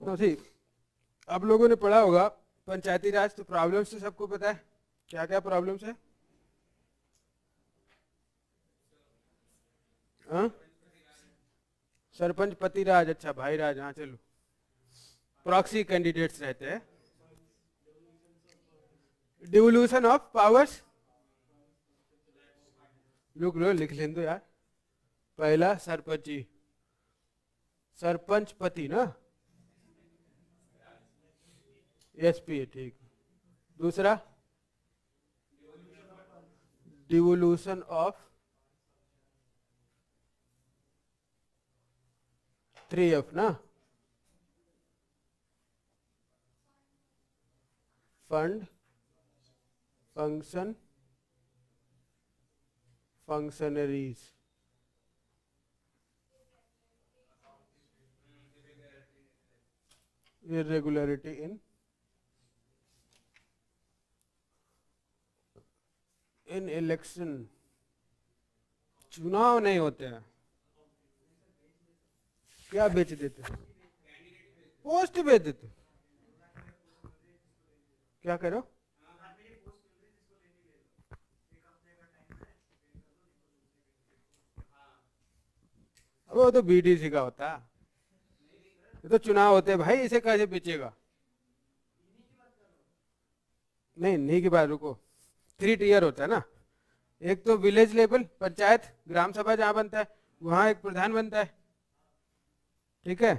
तो सी आप लोगों ने पढ़ा होगा पंचायती राज, तो प्रॉब्लम्स तो सबको पता है, क्या क्या प्रॉब्लम्स है? हाँ, सरपंच पति राज, अच्छा भाई राज, हाँ चलो। प्रॉक्सी कैंडिडेट्स रहते हैं, डिवोल्यूशन ऑफ पावर्स, रुक लो लिख लें दो यार। पहला सरपंची, सरपंच पति ना, एसपी, ठीक। दूसरा डिवोल्यूशन ऑफ 3F ना, फंड, फंक्शन, फंक्शनरीज। इरेगुलरिटी इन इलेक्शन, चुनाव नहीं होते हैं, क्या बेच देते, पोस्ट बेच देते, क्या करो? वो तो बीडीसी का होता है, ये तो चुनाव होते हैं भाई, इसे कैसे बेचेगा? नहीं, नहीं की बात रुको, 3 टियर होता है ना, एक तो विलेज लेवल पंचायत ग्राम सभा जहां बनता है, वहां एक प्रधान बनता है, ठीक है,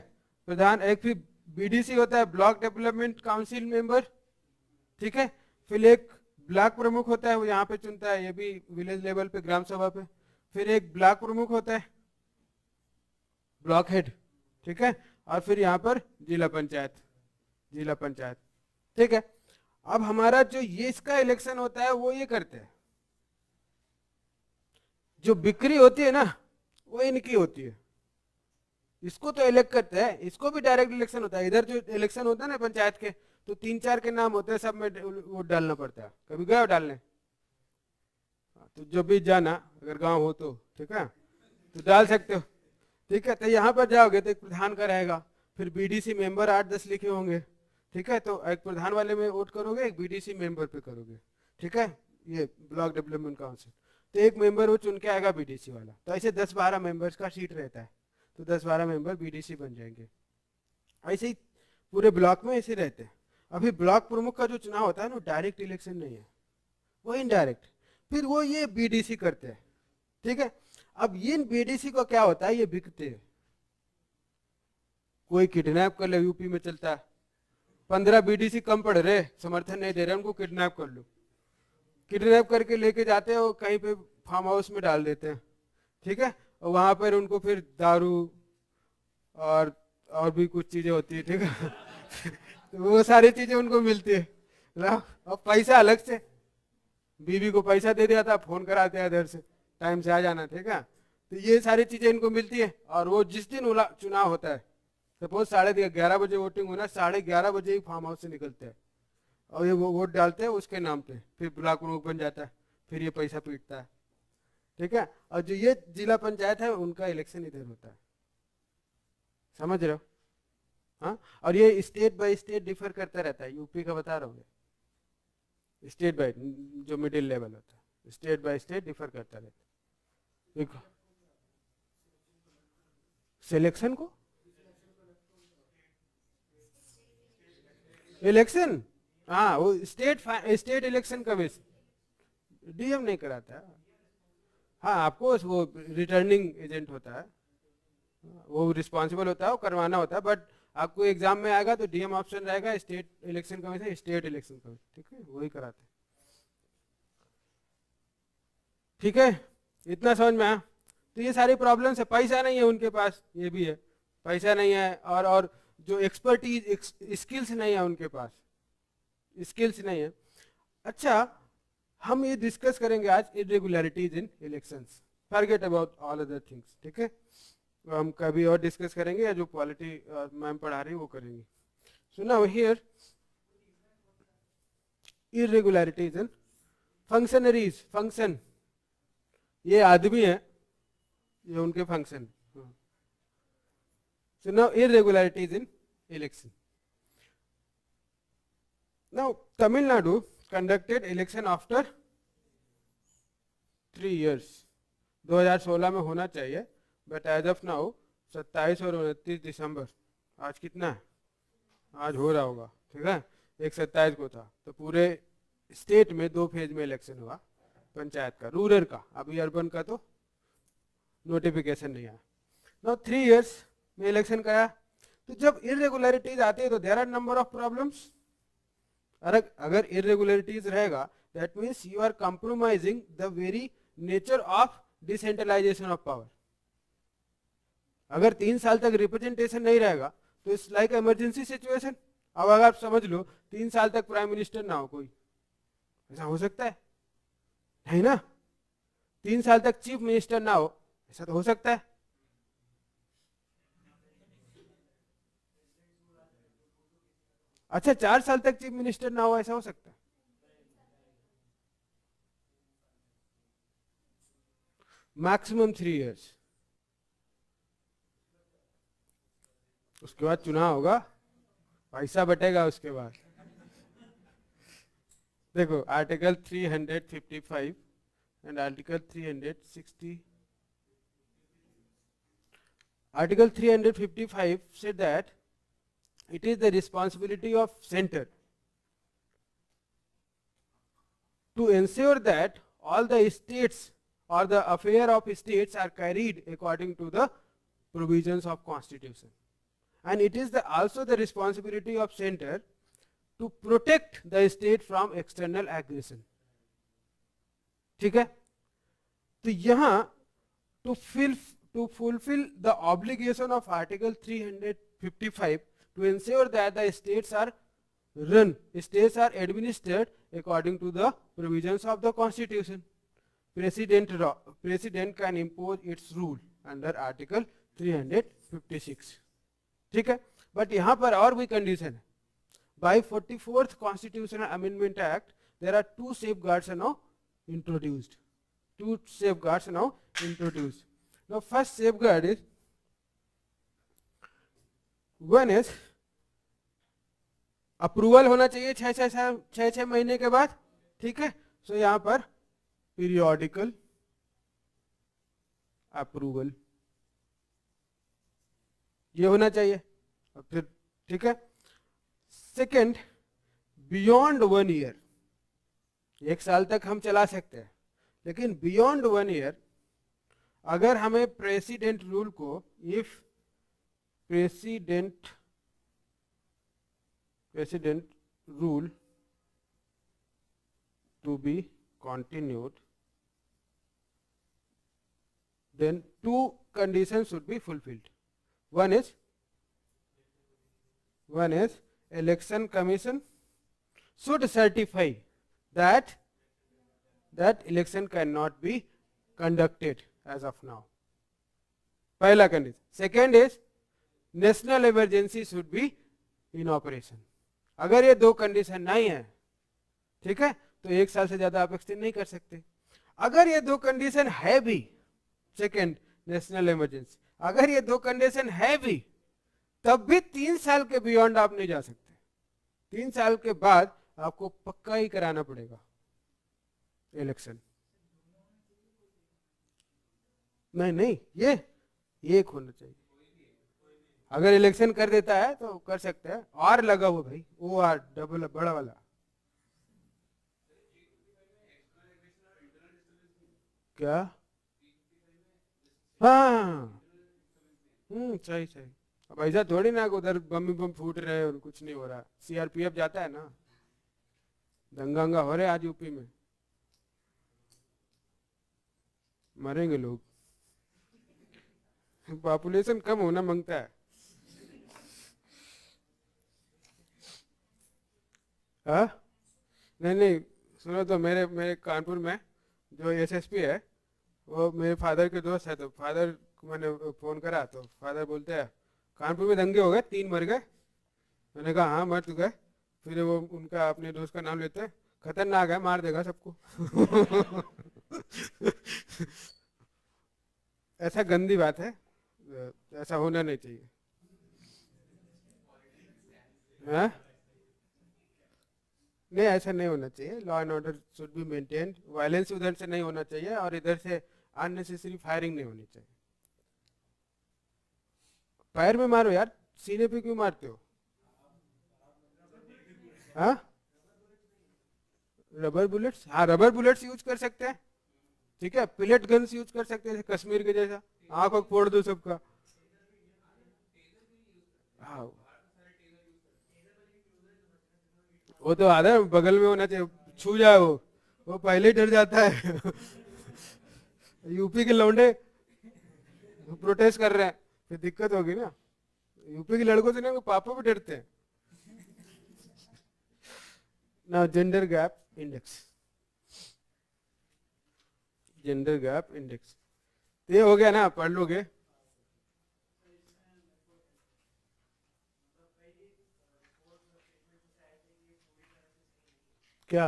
प्रधान। एक फिर बीडीसी होता है, ब्लॉक डेवलपमेंट काउंसिल मेंबर, ठीक है। फिर एक ब्लॉक प्रमुख होता है, वो यहाँ पे चुनता है, ये भी विलेज लेवल पे ग्राम सभा पे। फिर एक ब्लॉक प्रमुख होता है, ब्लॉक हेड, ठीक है। और फिर यहाँ पर जिला पंचायत, जिला पंचायत, ठीक है। अब हमारा जो ये इसका इलेक्शन होता है वो ये करते हैं, जो बिक्री होती है ना वो इनकी होती है, इसको तो इलेक्ट करते हैं, इसको भी डायरेक्ट इलेक्शन होता है। इधर जो इलेक्शन होता है ना पंचायत के, तो 3-4 के नाम होते हैं, सब में वोट डालना पड़ता है। कभी गए हो डालने? तो जब भी जाना, अगर गांव हो तो, ठीक है, तो डाल सकते हो, ठीक है। तो यहाँ पर जाओगे तो एक प्रधान का रहेगा, फिर बीडीसी मेंबर 8-10 लिखे होंगे, ठीक है। तो एक प्रधान वाले में वोट करोगे, एक बीडीसी मेंबर पे करोगे, ठीक है, ये ब्लॉक डेवलपमेंट काउंसिल। तो एक मेंबर वो चुन के आएगा बीडीसी वाला, तो ऐसे 10-12 मेंबर्स का सीट रहता है, तो 10-12 मेंबर बीडीसी बन जाएंगे। ऐसे ही पूरे ब्लॉक में ऐसे रहते हैं। अभी ब्लॉक प्रमुख का जो चुनाव होता है ना, डायरेक्ट इलेक्शन नहीं है, वो इनडायरेक्ट, फिर वो ये बीडीसी करते हैं, ठीक है। अब ये बीडीसी को क्या होता है, ये बिकते हैं, कोई किडनैप कर ले, यूपी में चलता है, 15 बीडीसी कम पड़ रहे, समर्थन नहीं दे रहे, उनको किडनैप कर लो, किडनैप करके लेके जाते हैं, वो कहीं पे फार्म हाउस में डाल देते हैं, ठीक है। और वहां पर उनको फिर दारू और भी कुछ चीजें होती है, ठीक है। तो वो सारी चीजें उनको मिलती है, और पैसा अलग से, बीवी को पैसा दे दिया था, फोन कराते हैं इधर से, टाइम से आ जाना, ठीक है। तो ये सारी चीजें इनको मिलती है। और वो जिस दिन चुनाव होता है, सपोज 11:30 बजे वोटिंग होना, 11:30 बजे ही फार्म हाउस से निकलते हैं, और ये वो वोट डालते हैं उसके नाम पे, फिर ब्लॉक प्रमुख बन जाता है, फिर ये पैसा पीटता है, ठीक है। और जो ये जिला पंचायत है उनका इलेक्शन इधर होता है, समझ रहे हो? हाँ, और ये स्टेट बाय स्टेट डिफर करता रहता है, यूपी का बता रहा हूँ, स्टेट बाय, जो मिडिल लेवल होता है, स्टेट बाय स्टेट डिफर करता रहता है। देखो सिलेक्शन को, इलेक्शन, हाँ वो स्टेट इलेक्शन का बेस डीएम नहीं कराता है। हाँ, आपको वो रिटर्निंग एजेंट होता है, वो रिस्पॉन्सिबल होता है, वो करवाना होता है, बट आपको एग्जाम में आएगा तो डीएम ऑप्शन रहेगा, state election commission, state election commission, ठीक है, वही कराते हैं, ठीक है। इतना समझ में आया? तो ये सारी प्रॉब्लम्स है, पैसा नहीं है उनके पास, ये भी है, पैसा नहीं है, और जो एक्सपर्टीज स्किल्स नहीं है उनके पास, स्किल्स नहीं है। अच्छा, हम ये डिस्कस करेंगे आज irregularities in elections, forget about all other things, ठीक है। हम कभी और डिस्कस करेंगे, या जो पॉलिटी मैम पढ़ा रही है वो करेंगे। So now here irregularities in functionaries, function, ये आदमी है, ये उनके फंक्शन। सो नाउ इरेगुलरिटीज इन election. Now Tamil Nadu conducted election after 3 years. 2016 में होना चाहिए, बट एज ऑफ नाउ 27 और 29 दिसंबर, आज कितना है, आज हो रहा होगा, ठीक है, एक 27 को था, तो पूरे स्टेट में 2 फेज में इलेक्शन हुआ, पंचायत का, रूरल का, अभी अर्बन का तो नोटिफिकेशन नहीं आया. नाउ 3 years में इलेक्शन कराया. तो जब इरेगुलरिटीज आती है तो there are number of problems. अगर इरेगुलरिटीज रहेगा that means you are compromising the very nature of decentralisation of power. अगर 3 साल तक रिप्रेजेंटेशन नहीं रहेगा तो इट्स लाइक इमरजेंसी सिचुएशन. अब अगर आप समझ लो 3 साल तक प्राइम मिनिस्टर ना हो कोई, ऐसा हो सकता है? नहीं ना. 3 साल तक चीफ मिनिस्टर ना हो, ऐसा तो हो सकता है? अच्छा, 4 साल तक चीफ मिनिस्टर ना हो, ऐसा हो सकता है? Maximum 3 years. उसके बाद चुनाव होगा, पैसा बटेगा उसके बाद. देखो article 355 and article 360. Article 355 said that it is the responsibility of center to ensure that all the states or the affair of states are carried according to the provisions of constitution, and it is also the responsibility of center to protect the state from external aggression. ठीक है, तो यहां to fulfill the obligation of article 355 to ensure that the states are administered according to the provisions of the constitution, president can impose its rule under article 356. ठीक है, but यहां पर और भी कंडीशन है. By 44th Constitutional Amendment Act, there are 2 safeguards now introduced. 2 safeguards now introduced. Now, first safeguard is, one is approval होना चाहिए 6 महीने के बाद. ठीक है, सो यहां पर पीरियोडिकल अप्रूवल ये होना चाहिए. और फिर ठीक है, सेकेंड, बियॉन्ड 1 year. 1 साल तक हम चला सकते हैं, लेकिन बियॉन्ड 1 year अगर हमें प्रेसिडेंट रूल को, if president rule to be continued, then 2 conditions should be fulfilled. One is election commission should certify that election cannot be conducted as of now. पहला condition. Second is national emergency should be in operation. अगर ये 2 condition नहीं है, ठीक है, तो 1 साल से ज्यादा आप एक्सटेंड नहीं कर सकते. अगर ये 2 कंडीशन है भी, सेकेंड नेशनल इमरजेंसी, अगर ये 2 कंडीशन है भी, तब भी 3 साल के बियॉन्ड आप नहीं जा सकते. 3 साल के बाद आपको पक्का ही कराना पड़ेगा इलेक्शन. नहीं, ये एक होना चाहिए. अगर इलेक्शन कर देता है तो कर सकते हैं. और लगा हुआ भाई, वो आर डबल बड़ा वाला. क्या? हाँ, सही. अब ऐसा थोड़ी ना उधर बम फूट रहे हैं और कुछ नहीं हो रहा. सीआरपीएफ जाता है ना, दंगा हो रहे आज यूपी में, मरेंगे लोग. पॉपुलेशन कम होना मांगता है. नहीं, सुनो तो मेरे कानपुर में जो एसएसपी है वो मेरे फादर के दोस्त है. तो फादर को मैंने फोन करा तो फादर बोलते हैं कानपुर में दंगे हो गए, 3 मर गए. मैंने कहा हाँ मर चुका है. फिर वो उनका अपने दोस्त का नाम लेते हैं, खतरनाक है, मार देगा सबको. ऐसा गंदी बात है, ऐसा होना नहीं चाहिए. हाँ? नहीं, ऐसा नहीं होना चाहिए। Law and order should be maintained. Violence उधर से नहीं होना चाहिए और इधर से अननेसेसरी फायरिंग नहीं होनी चाहिए। पैर में मारो यार, सीने पे क्यों मारते हो? हाँ, रबर बुलेट्स, हाँ रबर बुलेट्स यूज कर सकते हैं। ठीक है, पिलेट गन्स यूज कर सकते हैं कश्मीर के जैसा, आंख आंख फोड़ दो सबका। हाँ, वो तो आधा बगल में होना चाहिए, छू जाए वो पहले ही डर जाता है। यूपी के लौंडे प्रोटेस्ट कर रहे हैं, फिर दिक्कत होगी ना। यूपी के लड़कों से नहीं, वो पापा भी डरते हैं। ना gender gap index, gender gap index ये हो गया ना, पढ़ लोगे। क्या?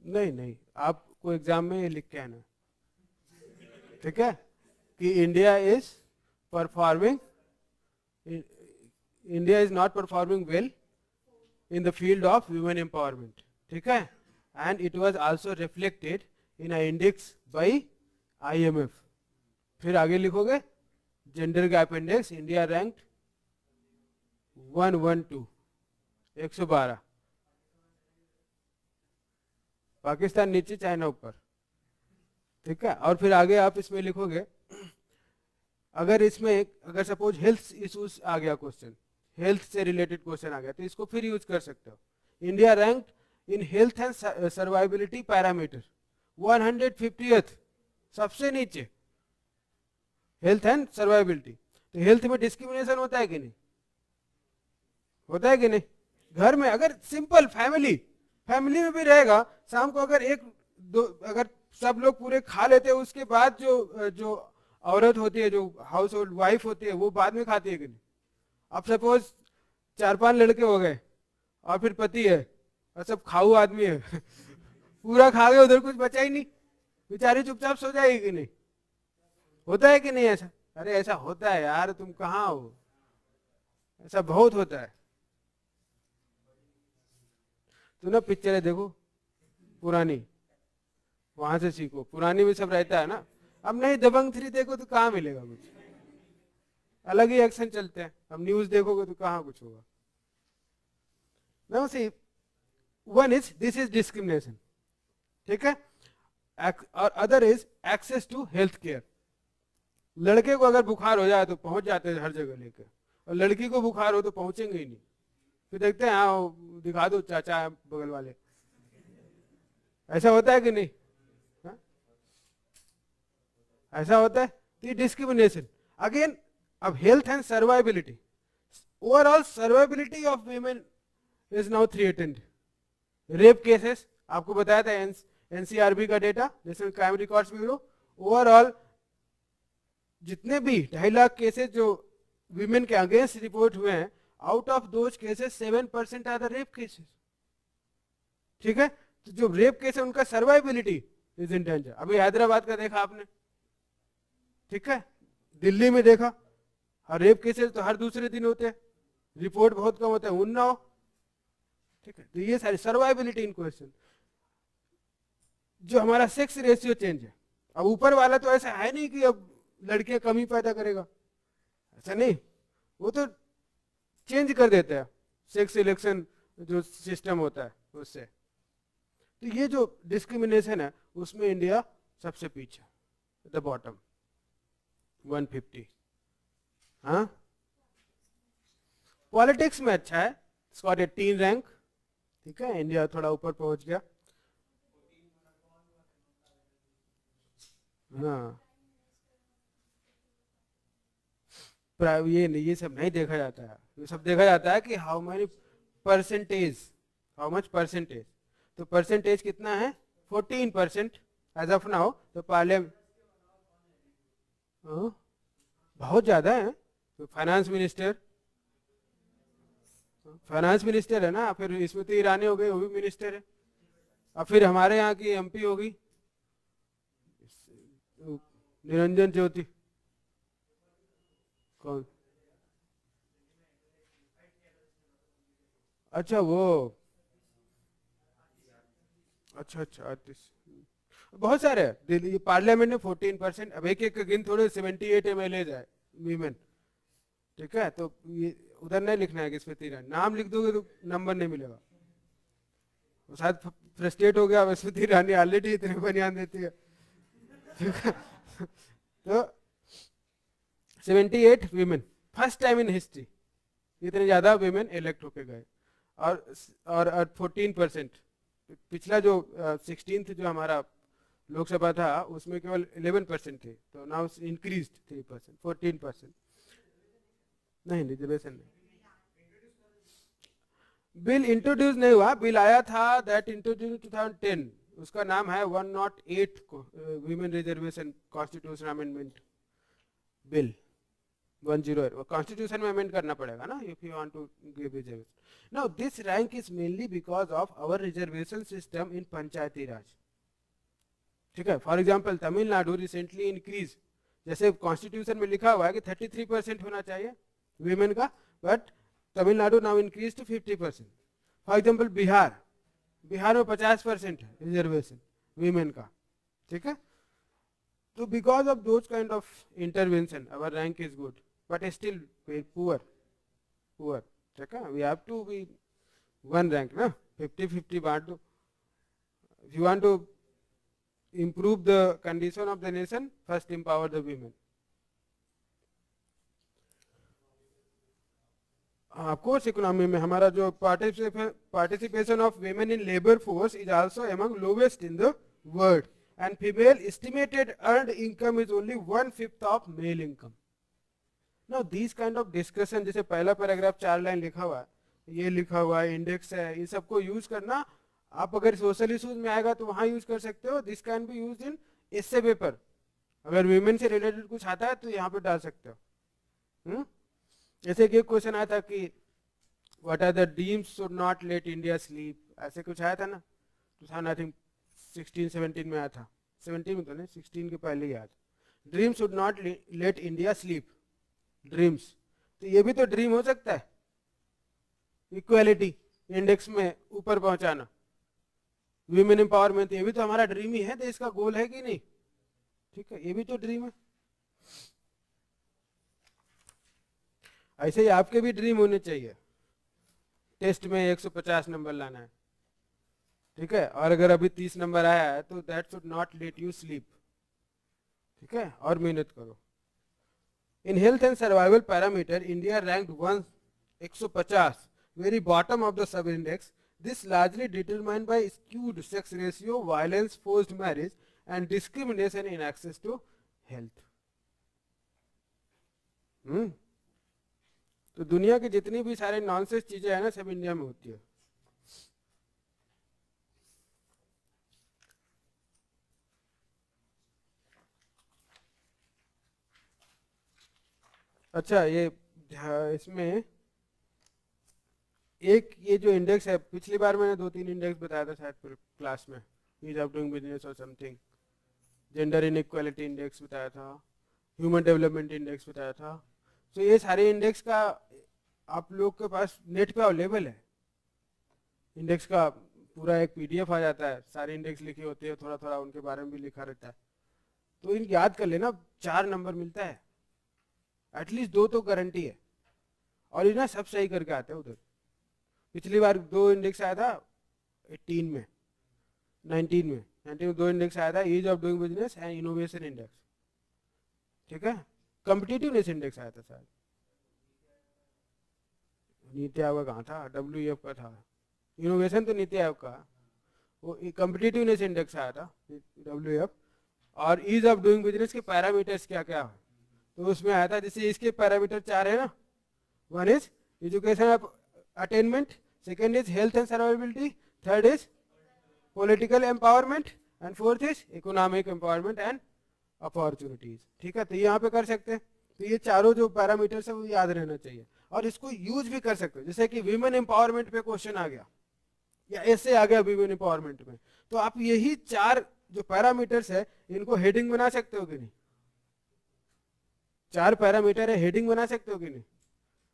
नहीं नहीं, आपको एग्जाम में ये लिख के आना, ठीक है, कि India is performing, India is not performing well in the field of women empowerment, ठीक है, and it was also reflected in a index by IMF. फिर आगे लिखोगे gender gap index, India ranked 112, 112, Pakistan नीचे, चाइना ऊपर, ठीक है। और फिर आगे आप इसमें लिखोगे, अगर इसमें अगर सपोज हेल्थ इश्यूज आ गया क्वेश्चन, हेल्थ से रिलेटेड क्वेश्चन आ गया, तो इसको फिर यूज कर सकते हो। India ranked in health and survivability parameter 150th, सबसे नीचे हेल्थ एंड सर्वाइबिलिटी। तो हेल्थ में डिस्क्रिमिनेशन होता है कि नहीं? होता है कि नहीं? घर में अगर सिंपल फैमिली, फैमिली में भी रहेगा, शाम को अगर एक दो, अगर सब लोग पूरे खा लेते हैं, उसके बाद जो जो औरत होती है, जो हाउस होल्ड वाइफ होती है, वो बाद में खाती है कि नहीं? अब सपोज 4-5 लड़के हो गए और फिर पति है और सब खाऊ आदमी है। पूरा खा गए, उधर कुछ बचा ही नहीं, बेचारी चुपचाप सो जाएगी कि नहीं? होता है कि नहीं ऐसा? अरे ऐसा होता है यार, तुम कहाँ हो, ऐसा बहुत होता है। तो ना पिक्चरें देखो पुरानी, वहां से सीखो, पुरानी में सब रहता है ना। अब नहीं, दबंग 3 देखो तो कहाँ मिलेगा कुछ, अलग ही एक्शन चलते हैं। अब न्यूज देखोगे तो कहाँ कुछ होगा। Now see, one is this is discrimination, ठीक है, और other is access to health care. लड़के को अगर बुखार हो जाए तो पहुंच जाते हैं हर जगह लेकर, और लड़की को बुखार हो तो पहुंचेंगे ही नहीं। फिर देखते हैं, हाँ दिखा दो चाचा है बगल वाले। ऐसा होता है कि नहीं? हा? ऐसा होता है। तो डिस्क्रिमिनेशन अगेन। अब health and survivability, overall survivability of women is now threatened. Rape cases आपको बताया था, एनसीआरबी का data, national crime records bureau, overall जितने भी 2.5 लाख केसेस जो वीमेन के अगेंस्ट रिपोर्ट हुए हैं, out of those cases 7% are the rape cases, ठीक है। तो जो रेप केस है उनका सर्वाइबिलिटी इज इन डेंजर। अभी हैदराबाद का देखा आपने, ठीक है, दिल्ली में देखा, हर रेप केसेस तो हर दूसरे दिन होते हैं, रिपोर्ट बहुत कम होता है, उन्नाव, ठीक है। तो ये सारी सर्वाइबिलिटी इन क्वेश्चन। जो हमारा सेक्स रेशियो चेंज है, अब ऊपर वाला तो ऐसा है नहीं कि अब लड़कियां कम ही पैदा करेगा, ऐसा नहीं, वो तो चेंज कर देता है सेक्स सिलेक्शन जो सिस्टम होता है उससे। तो ये जो डिस्क्रिमिनेशन है उसमें इंडिया सबसे पीछे, द बॉटम 150। हाँ, पॉलिटिक्स में अच्छा है, स्कॉट 18 रैंक, ठीक है, इंडिया थोड़ा ऊपर पहुंच गया। हाँ, ये सब नहीं देखा जाता है, ये सब देखा जाता है कि how many percentage, how much percentage. तो परसेंटेज कितना है? 14% एज ऑफ नाउ। तो पार्लियामेंट बहुत ज्यादा है। तो फाइनेंस मिनिस्टर, फाइनेंस मिनिस्टर है ना, फिर स्मृति ईरानी हो गई, वो भी मिनिस्टर है। अब फिर हमारे यहाँ की एमपी होगी निरंजन ज्योति। कौन? अच्छा वो, अच्छा अच्छा आर्टिस्ट, बहुत सारे हैं दिल्ली पार्लियामेंट में 14%। अब एक एक गिन थोड़े 78 एमएलए है वीमेन, ठीक है। तो ये उधर नहीं लिखना है कि स्मृति ईरानी, नाम लिख दोगे तो नंबर नहीं मिलेगा। वो शायद फ्रस्ट्रेट हो गया, स्मृति ईरानी ऑलरेडी इतने बनियान देती है, ठीक है। तो 78 women, first time in history इतने ज्यादा वीमेन इलेक्ट होके गए। और 14%, पिछला जो 16th जो हमारा लोकसभा था उसमें केवल 11% थे, तो नाउ इंक्रीज 3%, 14%। नहीं रिजर्वेशन नहीं, बिल इंट्रोड्यूस नहीं हुआ, बिल आया था दैट इंट्रोड्यूस 2010, उसका नाम है 108 women reservation constitution amendment bill 108। Constitution में अमेंड करना पड़ेगा ना if you want to give reservation. Now this rank is mainly because of our reservation system in Panchayati Raj, ठीक है। For example Tamil Nadu recently increase, जैसे कॉन्स्टिट्यूशन में लिखा हुआ है कि 33% होना चाहिए वीमेन का, but Tamil Nadu now increase to 50%। For example Bihar, Bihar में 50% है रिजर्वेशन वीमेन का, ठीक है। तो because of those kind of intervention our rank is good, but still poor, poor, ठीक है। We have to be one rank ना, 50-50 बांट दो। If you want to improve the condition of the nation, first empower the women. Of course economy में हमारा जो participation of women in labor force is also among lowest in the world, and female estimated earned income is only 1/5 of male income. Now these kind of discussion, जैसे पहला paragraph 4 line लिखा हुआ है, ये लिखा हुआ है, इंडेक्स है, इन सबको यूज करना आप अगर सोशल इश्यूज में आएगा तो वहां यूज कर सकते हो। This can be used in essay paper, अगर वीमेन से रिलेटेड कुछ आता है तो यहाँ पे डाल सकते हो। जैसे कि एक क्वेश्चन आया था कि what are the dreams should not let India sleep, ऐसे कुछ आया था ना, 2016-17 में आया था, 17 में तो नहीं, 16 के पहले ही आया था। Dream should not let India sleep, dreams, तो ये भी तो ड्रीम हो सकता है, इक्वालिटी इंडेक्स में ऊपर पहुंचाना, वीमेन एम्पावरमेंट, ये भी तो हमारा ड्रीम ही है, देश का गोल है कि नहीं, ठीक है, ये भी तो ड्रीम है। ऐसे ही आपके भी ड्रीम होने चाहिए, टेस्ट में 150 नंबर लाना है, ठीक है, और अगर अभी 30 नंबर आया है तो that should not let you sleep, ठीक है, और मेहनत करो। In health and survival parameter India ranked 150, very bottom of the sub index. This largely determined by skewed sex ratio, violence, forced marriage, and discrimination in access to health. तो दुनिया की जितनी भी सारे नॉनसेंस चीजें हैं ना, सब इंडिया में होती है। अच्छा, ये इसमें एक ये जो इंडेक्स है, पिछली बार मैंने 2-3 इंडेक्स बताया था शायद क्लास में, ईज ऑफ डूइंग बिजनेस और समथिंग, जेंडर इनइक्वालिटी इंडेक्स बताया था, ह्यूमन डेवलपमेंट इंडेक्स बताया था। तो ये सारे इंडेक्स का आप लोग के पास नेट पे अवेलेबल है, इंडेक्स का पूरा एक पीडीएफ आ जाता है, सारे इंडेक्स लिखे होते हैं, थोड़ा थोड़ा उनके बारे में भी लिखा रहता है, तो इन याद कर लेना, 4 नंबर मिलता है, एटलीस्ट 2 तो गारंटी है, और इन्हें सब सही करके आते हैं उधर। पिछली बार 2 इंडेक्स आया था 18 में, 19 में 2 इंडेक्स आया था, ease of doing business and innovation index, ठीक है। कॉम्पिटिटिवनेस इंडेक्स आया था शायद, नीति आयोग कहाँ था, WEF का था, इनोवेशन तो नीति आयोग का, वो कॉम्पिटिटिवनेस इंडेक्स आया था WEF। और ईज ऑफ डूइंग बिजनेस के पैरामीटर्स क्या क्या है, तो उसमें आया था, जैसे इसके पैरामीटर 4 है ना, 1 is education attainment, second is health and survivability, third is political empowerment, and fourth is economic empowerment and opportunities, ठीक है। तो यहाँ पे कर सकते हैं, तो ये चारों जो पैरामीटर्स है वो याद रहना चाहिए, और इसको यूज भी कर सकते हो, जैसे कि वीमेन एम्पावरमेंट पे क्वेश्चन आ गया, या ऐसे आ गया वीमेन एम्पावरमेंट में। तो आप यही 4 जो पैरामीटर्स है इनको हेडिंग बना सकते हो कि नहीं? 4 पैरामीटर है, हेडिंग बना सकते हो कि नहीं?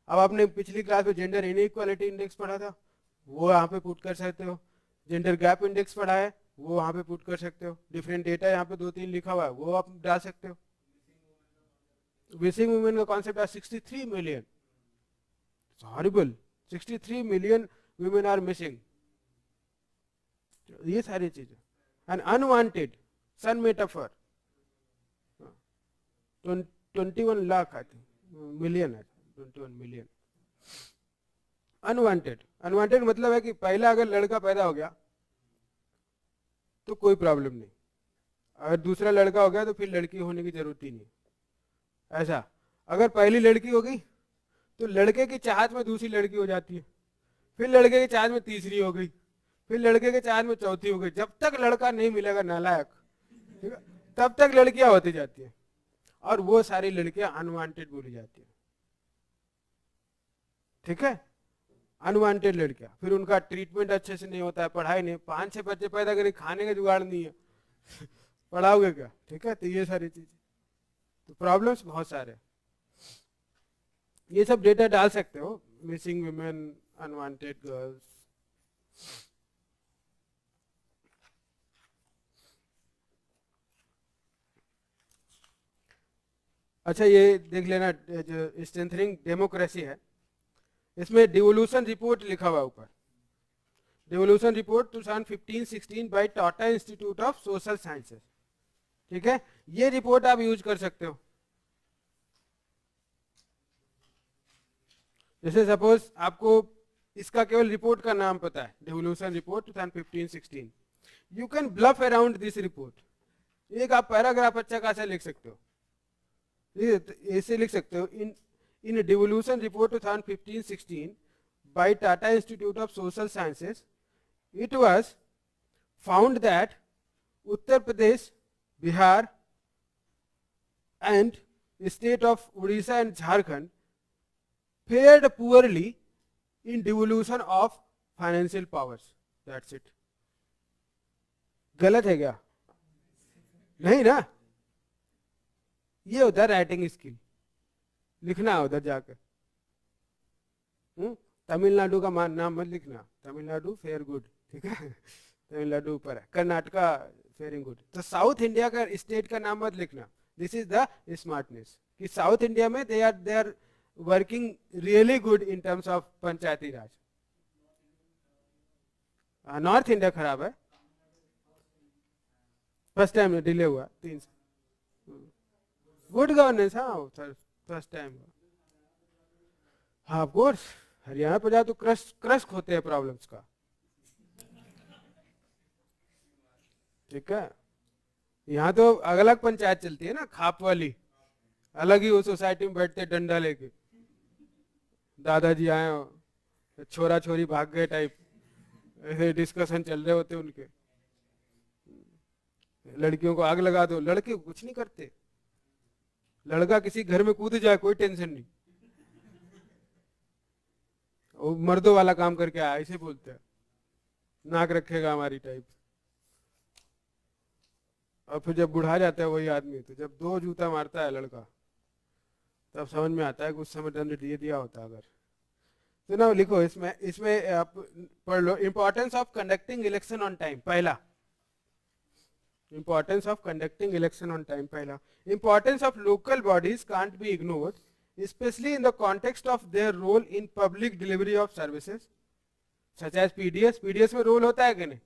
अब आपने पिछली क्लास में जेंडर इनइक्वालिटी इंडेक्स पढ़ा था, वो यहाँ पे पुट कर सकते हो। जेंडर गैप इंडेक्स पढ़ा है, वो वहां पे पुट कर सकते हो। डिफरेंट डेटा यहाँ पे 2-3 लिखा हुआ है, वो आप डाल सकते हो। मिसिंग वुमेन का कॉन्सेप्ट है 63 million, horrible, 63 million women are missing. ये सारी चीजें and unwanted son metaphor 21 lakh I think million है, 21 मिलियन। अनवांटेड, अनवांटेड मतलब है कि पहला अगर लड़का पैदा हो गया तो कोई प्रॉब्लम नहीं, अगर दूसरा लड़का हो गया तो फिर लड़की होने की जरूरत ही नहीं। ऐसा अगर पहली लड़की हो गई तो लड़के की चाहत में दूसरी लड़की हो जाती है, फिर लड़के की चाहत में तीसरी हो गई, फिर लड़के के चाहत में चौथी हो गई। जब तक लड़का नहीं मिलेगा नालायक, ठीक है, तब तक लड़कियां होती जाती है, और वो सारी लड़कियां अनवांटेड बोली जाती है। ठीक है, अनवांटेड लड़कियां, फिर उनका ट्रीटमेंट अच्छे से नहीं होता है, पढ़ाई नहीं, 5-6 बच्चे पैदा करें, खाने का जुगाड़ नहीं है पढ़ाओगे क्या? ठीक है, तो ये सारी चीजें, तो प्रॉब्लम्स बहुत सारे, ये सब डेटा डाल सकते हो। Missing women, unwanted girls. अच्छा, ये देख लेना, जो स्ट्रेंथनिंग डेमोक्रेसी है, इसमें डिवोल्यूशन रिपोर्ट लिखा हुआ ऊपर, devolution report 2015-16 by Tata institute of social sciences. ठीक है, ये रिपोर्ट आप यूज कर सकते हो। जैसे सपोज आपको इसका केवल रिपोर्ट का नाम पता है, devolution report 2015-16, you can bluff around this report. एक आप पैराग्राफ अच्छा खासा लिख सकते हो, ऐसे लिख सकते हो, इन devolution report 2015-16 by Tata Institute of Social Sciences, it was found that Uttar Pradesh, Bihar and state of Odisha and Jharkhand fared poorly in devolution of financial powers. That's it. गलत है क्या? नहीं ना, ये होता है राइटिंग स्किल, लिखना है उधर जाकर। तमिलनाडु का नाम मत लिखना, तमिलनाडु फेयर गुड, ठीक है, तमिलनाडु ऊपर है, कर्नाटका फेयरिंग गुड। तो साउथ इंडिया का स्टेट का नाम मत लिखना, दिस इज द स्मार्टनेस, कि साउथ इंडिया में they are working really good in terms of Panchayati Raj. North India खराब है, फर्स्ट टाइम डिले हुआ 3 गुड गवर्नेंस, हाँ फर्स्ट टाइम, हाँ ऑफ कोर्स। हरियाणा पर जाओ तो क्रश होते हैं प्रॉब्लम्स का, ठीक है। यहाँ तो अलग अलग पंचायत चलती है ना, खाप वाली अलग ही, वो सोसाइटी में बैठते डंडा लेके, दादाजी आए हो, छोरा छोरी भाग गए टाइप, ऐसे डिस्कशन चल रहे होते उनके। लड़कियों को आग लगा दो, लड़के कुछ नहीं करते, लड़का किसी घर में कूद जाए कोई टेंशन नहीं, वो मर्दों वाला काम करके आया, ऐसे बोलते हैं, नाक रखेगा हमारी टाइप। और फिर जब बुढ़ा जाता है वही आदमी, तो जब 2 जूता मारता है लड़का, तब समझ में आता है कि उस समय दंड दिया होता अगर। तो ना लिखो, इसमें आप पढ़ लो, importance of conducting election on time. पहला, importance of conducting election on time. पहला, importance of local bodies can't be ignored, especially in the context of their role in public delivery of services such as PDS। PDS में role होता है कि नहीं?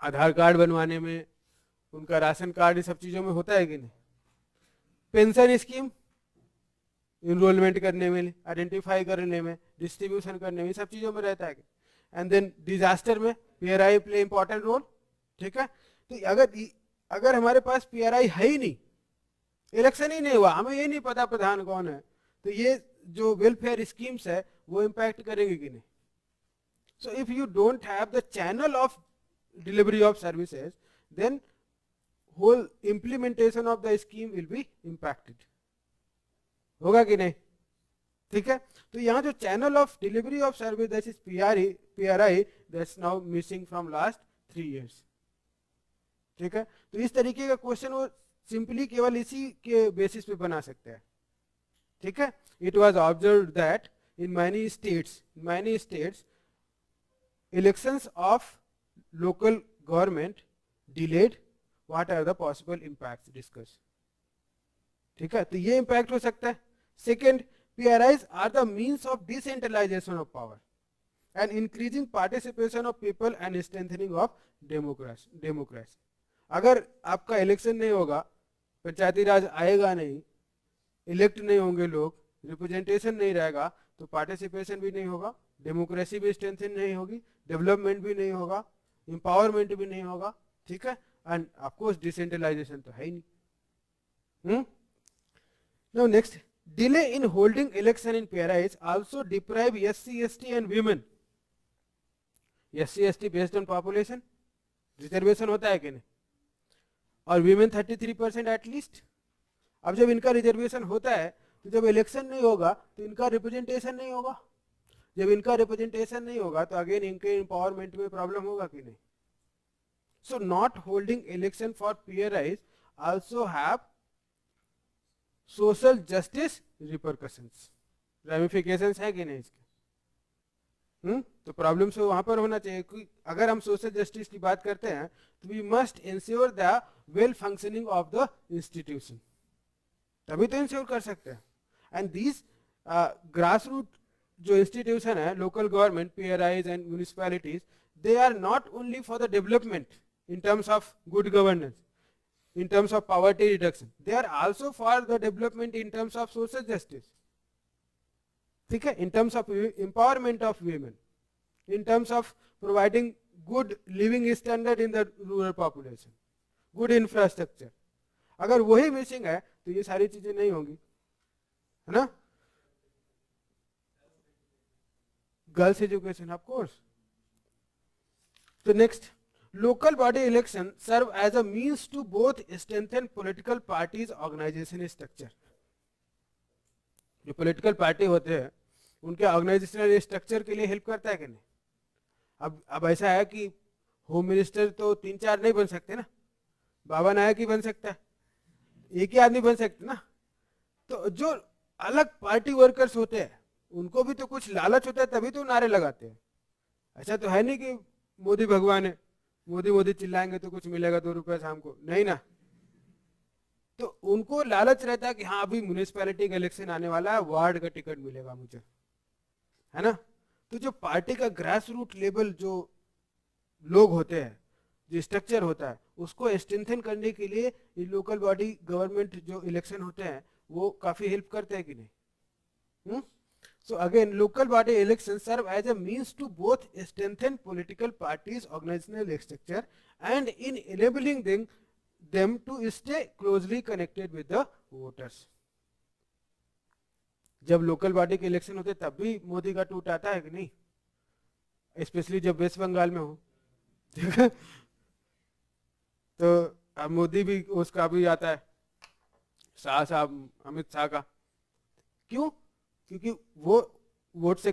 आधार card बनवाने में, उनका ration card, ये सब चीजों में होता है कि नहीं? पेंशन स्कीम इनरोलमेंट करने में, आइडेंटिफाई करने में, डिस्ट्रीब्यूशन करने में, सब चीजों में रहता है। एंड देन डिजास्टर में PRI प्ले इंपॉर्टेंट रोल, ठीक है। तो अगर हमारे पास PRI है ही नहीं, इलेक्शन ही नहीं हुआ, हमें ये नहीं पता प्रधान कौन है, तो ये जो वेलफेयर स्कीम्स है वो इम्पैक्ट करेंगे कि नहीं? So if you don't have the channel of delivery of services, then whole implementation of the scheme will be impacted. होगा कि नहीं? ठीक है, तो यहाँ जो channel of delivery of service that is PRI that's now missing from last 3 years। ठीक है, तो इस तरीके का क्वेश्चन वो सिंपली केवल इसी के बेसिस पे बना सकते हैं। ठीक है, it was observed that in many states elections of local government delayed, what are the possible impacts discussed। ठीक है, तो ये impact हो सकता है। Second, PRIs are the means of decentralization of power and increasing participation of people and strengthening of democracy। अगर आपका election नहीं होगा, पंचायती राज आएगा नहीं, इलेक्ट नहीं होंगे लोग, रिप्रेजेंटेशन नहीं रहेगा, तो पार्टिसिपेशन भी नहीं होगा, डेमोक्रेसी भी स्ट्रेंथन नहीं होगी, डेवलपमेंट भी नहीं होगा, एम्पावरमेंट भी नहीं होगा। ठीक है, एंड ऑफ कोर्स डिसेंट्रलाइजेशन तो है ही नहीं। Now next, delay in holding election in PRIs also deprive SC ST and women. SC ST based on population reservation होता है कि नहीं, और वीमेन 33% एटलीस्ट। अब जब इनका रिजर्वेशन होता है तो जब इलेक्शन नहीं होगा तो इनका रिप्रेजेंटेशन नहीं होगा, जब इनका रिप्रेजेंटेशन नहीं होगा तो अगेन इनके एम्पावरमेंट में प्रॉब्लम होगा कि नहीं। So not holding election for PRIs also have social justice repercussions, ramifications है कि नहीं इसके। तो प्रॉब्लम से वहां पर होना चाहिए कि अगर हम सोशल जस्टिस की बात करते हैं तो we must ensure the well functioning of the institution, तभी तो इंश्योर कर सकते हैं। एंड दीज ग्रास रूट जो इंस्टीट्यूशन है, local government, PRIs and municipalities, they are not only for the development in terms of good governance, in terms of poverty reduction, they are also for the development in terms of social justice। ठीक है, in terms of empowerment of women, in terms of providing good living standard in the rural population, good infrastructure। अगर वही missing है तो ये सारी चीजें नहीं होंगी, है ना। Girls education of course. तो next, local body election serve as a means to both strengthen political parties organization structure। जो political party होते हैं उनके organizational structure के लिए help करता है कि नहीं। अब ऐसा है कि होम मिनिस्टर तो 3-4 नहीं बन सकते ना, बाबा नायक ही बन सकता है, एक ही आदमी बन सकते ना। तो जो अलग पार्टी वर्कर्स होते हैं उनको भी तो कुछ लालच होता है, तभी तो नारे लगाते हैं। ऐसा तो है नहीं कि मोदी भगवान है, मोदी मोदी चिल्लाएंगे तो कुछ मिलेगा 2 रुपए शाम को, नहीं ना। तो उनको लालच रहता है कि हाँ अभी म्यूनिसिपैलिटी का इलेक्शन आने वाला है, वार्ड का टिकट मिलेगा मुझे, है ना। तो जो पार्टी का ग्रास रूट लेवल जो लोग होते हैं, जो स्ट्रक्चर होता है, उसको स्ट्रेंथन करने के लिए ये लोकल बॉडी गवर्नमेंट जो इलेक्शन होते हैं वो काफी हेल्प करते हैं कि नहीं। So again, local body elections serve as a means to both strengthen political parties' organizational structure and in enabling them to stay closely connected with the voters। जब लोकल बॉडी के इलेक्शन होते तब भी मोदी का टूट आता है कि नहीं, स्पेशली जब वेस्ट बंगाल में हो। ठीक है, तो अब मोदी भी उसका भी आता है, शाह साहब, अमित शाह का। क्यों? क्योंकि वो वोट से